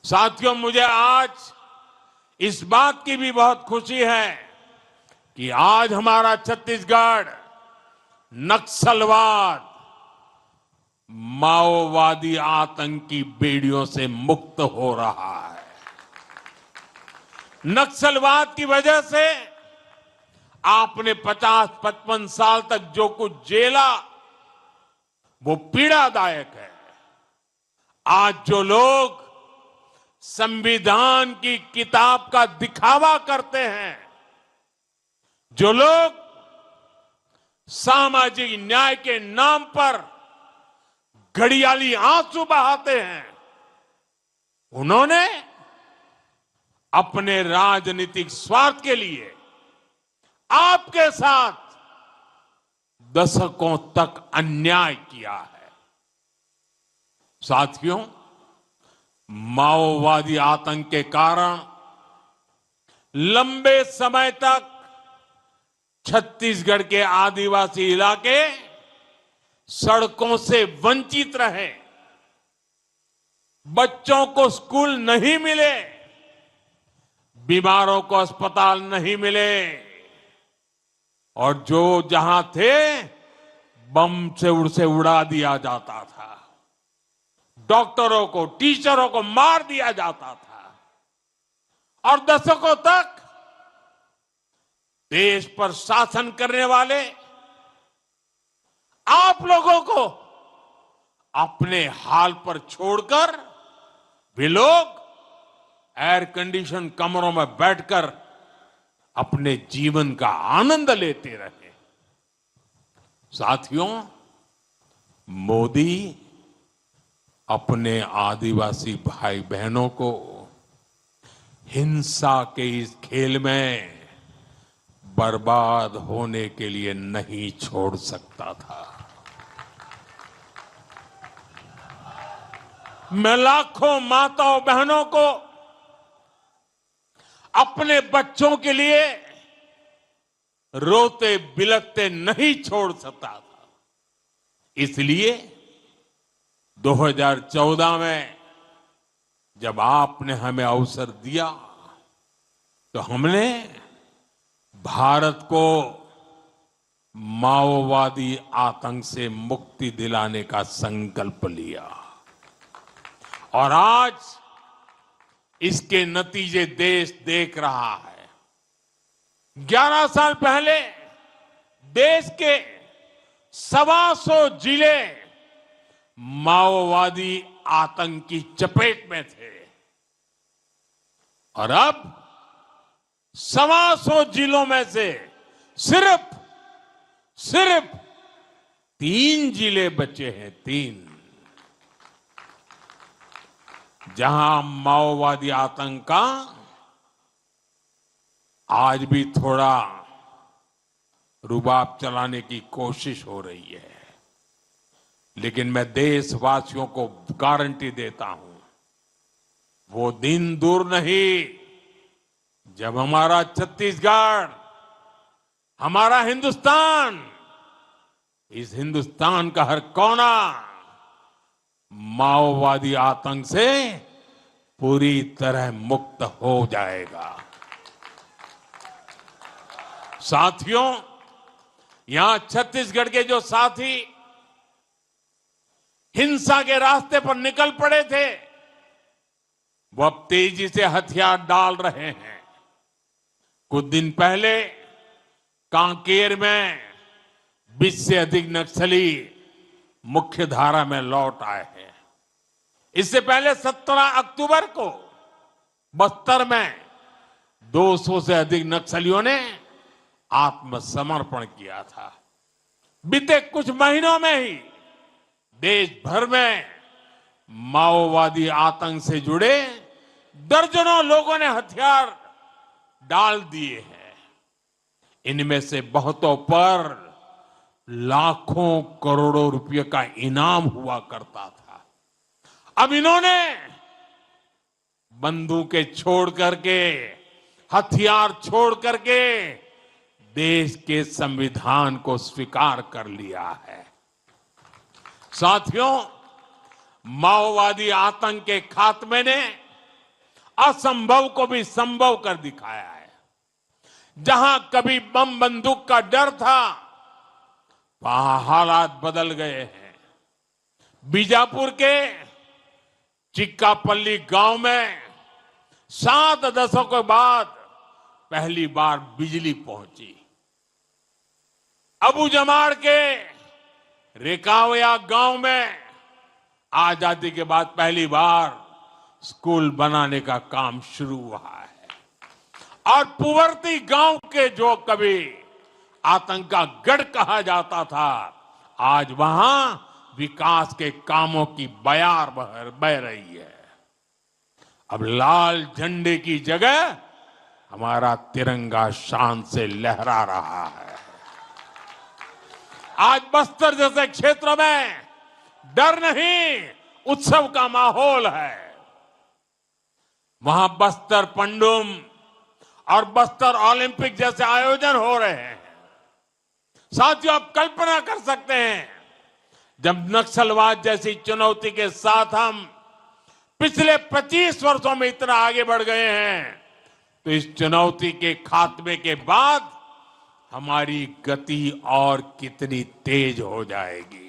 साथियों, मुझे आज इस बात की भी बहुत खुशी है कि आज हमारा छत्तीसगढ़ नक्सलवाद, माओवादी आतंकी बेड़ियों से मुक्त हो रहा है। नक्सलवाद की वजह से आपने 50-55 साल तक जो कुछ झेला वो पीड़ादायक है। आज जो लोग संविधान की किताब का दिखावा करते हैं, जो लोग सामाजिक न्याय के नाम पर घड़ियाली आंसू बहाते हैं, उन्होंने अपने राजनीतिक स्वार्थ के लिए आपके साथ दशकों तक अन्याय किया है। साथियों, माओवादी आतंक के कारण लंबे समय तक छत्तीसगढ़ के आदिवासी इलाके सड़कों से वंचित रहे, बच्चों को स्कूल नहीं मिले, बीमारों को अस्पताल नहीं मिले और जो जहां थे बम से उड़ा दिया जाता था, डॉक्टरों को, टीचरों को मार दिया जाता था और दशकों तक देश पर शासन करने वाले आप लोगों को अपने हाल पर छोड़कर वे लोग एयर कंडीशन कमरों में बैठकर अपने जीवन का आनंद लेते रहे। साथियों, मोदी अपने आदिवासी भाई बहनों को हिंसा के इस खेल में बर्बाद होने के लिए नहीं छोड़ सकता था। मैं लाखों माताओं बहनों को अपने बच्चों के लिए रोते बिलखते नहीं छोड़ सकता था। इसलिए 2014 में जब आपने हमें अवसर दिया तो हमने भारत को माओवादी आतंक से मुक्ति दिलाने का संकल्प लिया और आज इसके नतीजे देश देख रहा है। 11 साल पहले देश के 125 जिले माओवादी आतंक की चपेट में थे और अब 125 जिलों में से सिर्फ 3 जिले बचे हैं। 3 जहां माओवादी आतंक का आज भी थोड़ा रुबाब चलाने की कोशिश हो रही है, लेकिन मैं देशवासियों को गारंटी देता हूं, वो दिन दूर नहीं जब हमारा छत्तीसगढ़, हमारा हिंदुस्तान, इस हिंदुस्तान का हर कोना माओवादी आतंक से पूरी तरह मुक्त हो जाएगा। साथियों, यहां छत्तीसगढ़ के जो साथी हिंसा के रास्ते पर निकल पड़े थे, वो अब तेजी से हथियार डाल रहे हैं। कुछ दिन पहले कांकेर में 20 से अधिक नक्सली मुख्य धारा में लौट आए हैं। इससे पहले 17 अक्टूबर को बस्तर में 200 से अधिक नक्सलियों ने आत्मसमर्पण किया था। बीते कुछ महीनों में ही देश भर में माओवादी आतंक से जुड़े दर्जनों लोगों ने हथियार डाल दिए हैं। इनमें से बहुतों पर लाखों करोड़ों रुपए का इनाम हुआ करता था। अब इन्होंने बंदूकें छोड़ करके, हथियार छोड़ करके देश के संविधान को स्वीकार कर लिया है। साथियों, माओवादी आतंक के खात्मे ने असंभव को भी संभव कर दिखाया है। जहां कभी बम बंदूक का डर था, वहां हालात बदल गए हैं। बीजापुर के चिक्कापल्ली गांव में 7 दशकों के बाद पहली बार बिजली पहुंची। अबूजमाड़ के रेकावया गांव में आजादी के बाद पहली बार स्कूल बनाने का काम शुरू हुआ है। और पुवर्ती गांव के जो कभी आतंक का गढ़ कहा जाता था, आज वहां विकास के कामों की बयार बह रही है। अब लाल झंडे की जगह हमारा तिरंगा शान से लहरा रहा है। आज बस्तर जैसे क्षेत्र में डर नहीं, उत्सव का माहौल है। वहां बस्तर पंडुम और बस्तर ओलंपिक जैसे आयोजन हो रहे हैं। साथियों, आप कल्पना कर सकते हैं, जब नक्सलवाद जैसी चुनौती के साथ हम पिछले 25 वर्षों में इतना आगे बढ़ गए हैं, तो इस चुनौती के खात्मे के बाद हमारी गति और कितनी तेज हो जाएगी।